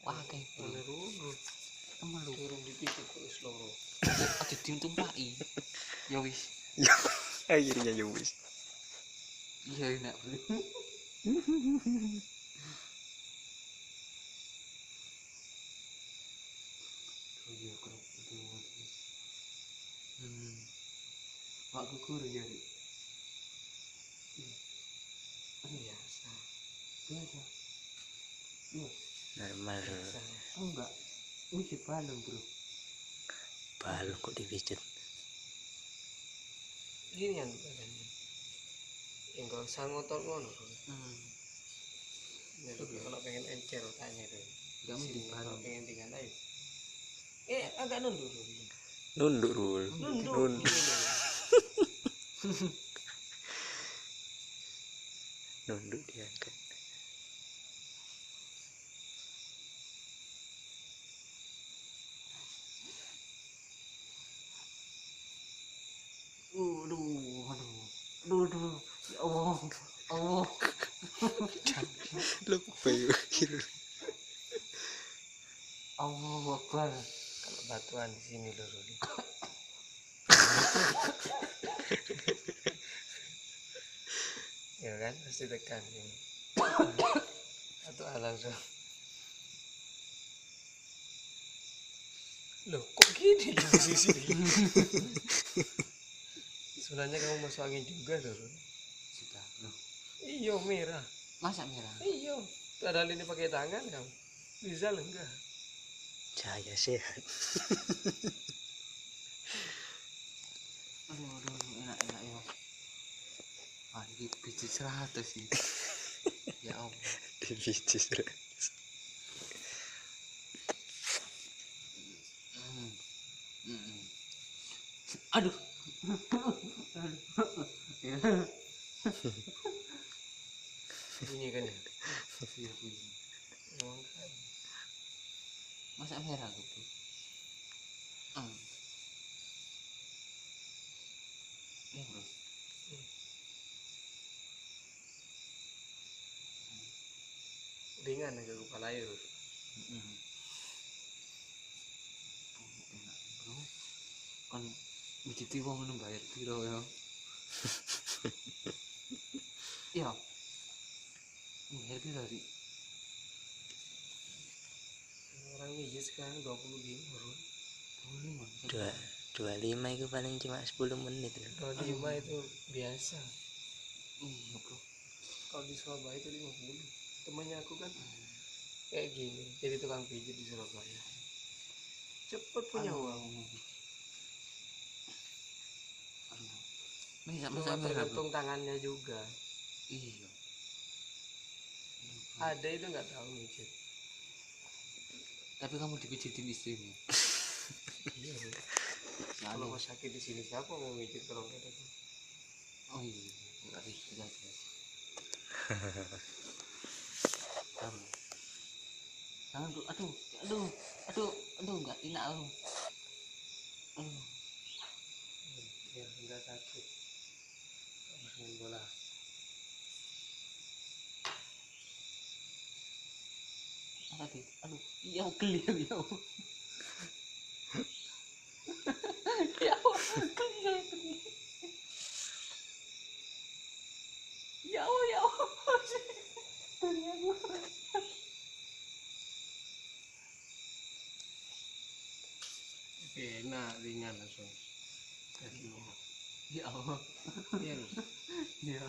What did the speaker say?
Wah kayak menurut emang lu turun dipikir terus loro. aja diuntung-pai. Ya wis. Akhirnya ya wis. Iya enak bro. Oh iya kerap itu. Mak gugur ya. Biasa. Biasa. Iya. Normal. Biasa. Enggak. Ini balon bro. Balon kok dipijet. Gini yang yang gak usah ngotot ngono. Jadi kalau pengen encer tanya tuh. Gak mesti Sini balon. kalau pengen tinggal ayo. Agak nunduk dulu. Nunduk Rul. Nunduk. Nunduk diangkat. Aduh. Ya Allah. Allah. Lebay kira. Allah Akbar. Kalau batuan di sini dulu. Ya kan pasti tekan ini. Atau langsung. Loh kok gini di posisi ini? Sebenarnya kamu masuk angin juga dulu. Sudah bro. Iya merah. Masa merah? Iya. Padahal ini pakai tangan kamu. Bisa enggak? Cahaya sehat. Aduh, enak ya. Ah, ini biji 100 sih. Ya Allah. Dipijet. Aduh. Bunyi kan ya? Iya bunyi. Emang kan. Masa merah gitu. Iya bro. Ringan aja kepala air. Enak bro. Kan biji wong ngono bayar piro ya? Iya. Bayar piro sih? Orang mijit sekarang 25 bro. 25 itu paling cuma 10 menit loh. 25 itu biasa. Iya bro. Kalau di Surabaya itu 50. Temannya aku kan kayak gini. Jadi tukang pijit di Surabaya. Cepet punya uang. Masa Cuma merah bro. tergantung tangannya juga. Iya. Ada itu nggak tahu mijit. Tapi kamu dipijitin istrimu. Iya bro. Kalau mau sakit di sini siapa mau mijit kalau nggak ada? Oh iya. Enggak bisa. Jangan bro. Aduh, enggak enak lu. Ya nggak sakit. Harus main bola. Tadi, iya geli ya. Ya geli. Ya. Enak ringan langsung. Ya Allah. Iya loh. Ya.